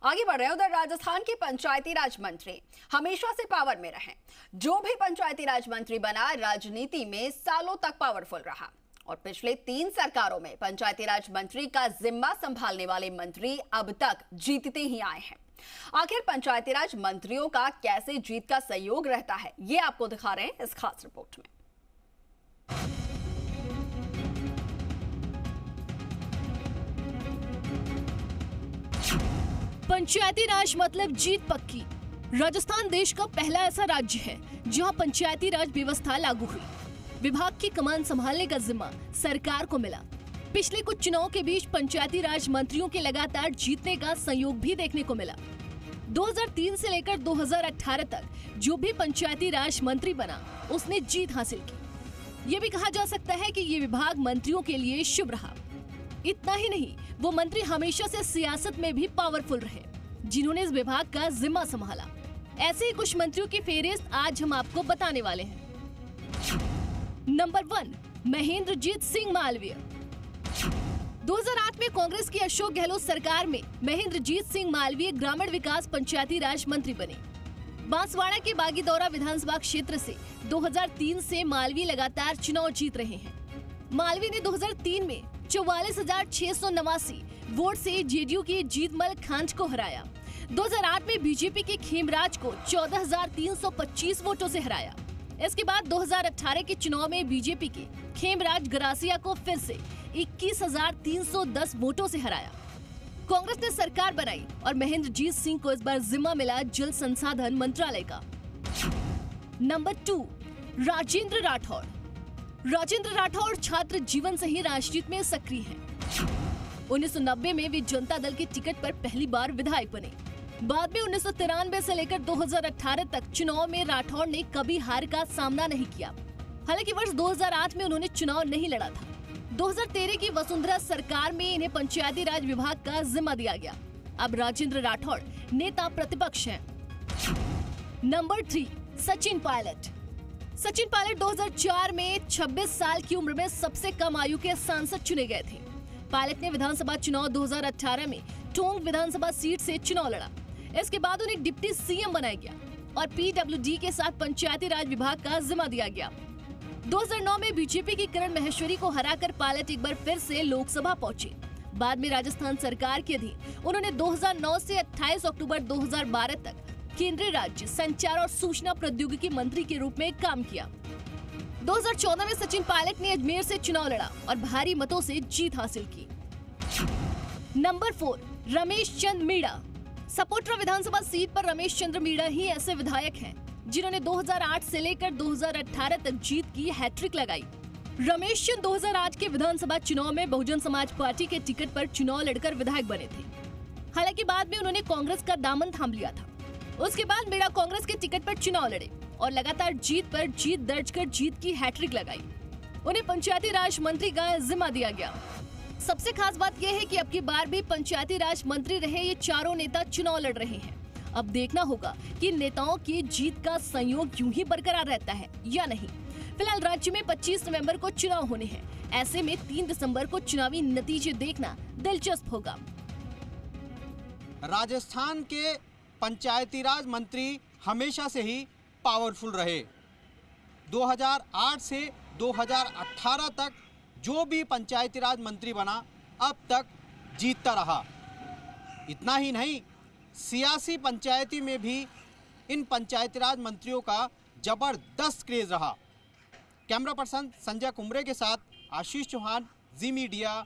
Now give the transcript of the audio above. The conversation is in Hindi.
आगे बढ़ रहे हैं। उधर राजस्थान के पंचायती राज मंत्री हमेशा से पावर में रहे। जो भी पंचायती राज मंत्री बना राजनीति में सालों तक पावरफुल रहा और पिछले 3 सरकारों में पंचायती राज मंत्री का जिम्मा संभालने वाले मंत्री अब तक जीतते ही आए हैं। आखिर पंचायती राज मंत्रियों का कैसे जीत का सहयोग रहता है, ये आपको दिखा रहे हैं इस खास रिपोर्ट में। पंचायती राज मतलब जीत पक्की। राजस्थान देश का पहला ऐसा राज्य है जहां पंचायती राज व्यवस्था लागू हुई। विभाग की कमान संभालने का जिम्मा सरकार को मिला। पिछले कुछ चुनाव के बीच पंचायती राज मंत्रियों के लगातार जीतने का संयोग भी देखने को मिला। 2003 से लेकर 2018 तक जो भी पंचायती राज मंत्री बना उसने जीत हासिल की। ये भी कहा जा सकता है कि ये विभाग मंत्रियों के लिए शुभ रहा। इतना ही नहीं, वो मंत्री हमेशा से सियासत में भी पावरफुल रहे जिन्होंने इस विभाग का जिम्मा संभाला। ऐसे ही कुछ मंत्रियों की फेहरिस्त आज हम आपको बताने वाले हैं। नंबर 1, महेंद्रजीत सिंह मालवीय। 2008 में कांग्रेस की अशोक गहलोत सरकार में महेंद्रजीत सिंह मालवीय ग्रामीण विकास पंचायती राज मंत्री बने। बांसवाड़ा के बागीदौरा विधानसभा क्षेत्र से 2003 से मालवीय लगातार चुनाव जीत रहे हैं। मालवीय ने 2003 में 44,689 वोट से जेडीयू की जीतमल खांच को हराया। 2008 में बीजेपी के खेमराज को 14,325 वोटों से हराया। इसके बाद 2018 के चुनाव में बीजेपी के खेमराज गरासिया को फिर से 21,310 वोटों से हराया। कांग्रेस ने सरकार बनाई और महेंद्रजीत सिंह को इस बार जिम्मा मिला जल संसाधन मंत्रालय का। नंबर 2, राजेंद्र राठौड़। राजेंद्र राठौड़ छात्र जीवन से ही राजनीति में सक्रिय हैं। 1990 में वे जनता दल के टिकट पर पहली बार विधायक बने। बाद में 1993 से लेकर 2018 तक चुनाव में राठौड़ ने कभी हार का सामना नहीं किया। हालांकि वर्ष 2008 में उन्होंने चुनाव नहीं लड़ा था। 2013 की वसुंधरा सरकार में इन्हें पंचायती राज विभाग का जिम्मा दिया गया। अब राजेंद्र राठौड़ नेता प्रतिपक्ष हैं। नंबर 3, सचिन पायलट। सचिन पायलट 2004 में 26 साल की उम्र में सबसे कम आयु के सांसद चुने गए थे। पायलट ने विधानसभा चुनाव 2018 में टोंक विधानसभा सीट से चुनाव लड़ा। इसके बाद उन्हें डिप्टी सीएम बनाया गया और पीडब्ल्यूडी के साथ पंचायती राज विभाग का जिम्मा दिया गया। 2009 में बीजेपी की किरण माहेश्वरी को हराकर पायलट एक बार फिर से लोकसभा पहुंचे। बाद में राजस्थान सरकार के अधीन उन्होंने 2009 से 28 अक्टूबर 2012 तक केंद्रीय राज्य संचार और सूचना प्रौद्योगिकी मंत्री के रूप में काम किया। 2014 में सचिन पायलट ने अजमेर से चुनाव लड़ा और भारी मतों से जीत हासिल की। नंबर 4, रमेश चंद्र मीणा। सपोट्रा विधानसभा सीट पर रमेश चंद्र मीणा ही ऐसे विधायक हैं जिन्होंने 2008 से लेकर 2018 तक जीत की हैट्रिक लगाई। रमेश चंद्र 2008 के विधानसभा चुनाव में बहुजन समाज पार्टी के टिकट पर चुनाव लड़कर विधायक बने थे। हालांकि बाद में उन्होंने कांग्रेस का दामन थाम लिया था। उसके बाद मीणा कांग्रेस के टिकट पर चुनाव लड़े और लगातार जीत पर जीत दर्ज कर जीत की हैट्रिक लगाई। उन्हें पंचायती राज मंत्री का जिम्मा दिया गया। सबसे खास बात यह है कि अब की बार भी पंचायती राज मंत्री रहे ये चारों नेता चुनाव लड़ रहे हैं। अब देखना होगा कि नेताओं की जीत का संयोग यूं ही बरकरार रहता है या नहीं। फिलहाल राज्य में 25 नवंबर को चुनाव होने हैं। ऐसे में 3 दिसंबर को चुनावी नतीजे देखना दिलचस्प होगा। राजस्थान के पंचायती राज मंत्री हमेशा से ही पावरफुल रहे। 2008 से 2018 तक जो भी पंचायती राज मंत्री बना अब तक जीतता रहा। इतना ही नहीं, सियासी पंचायती में भी इन पंचायती राज मंत्रियों का जबरदस्त क्रेज रहा। कैमरा पर्सन संजय कुमरे के साथ आशीष चौहान, जी मीडिया,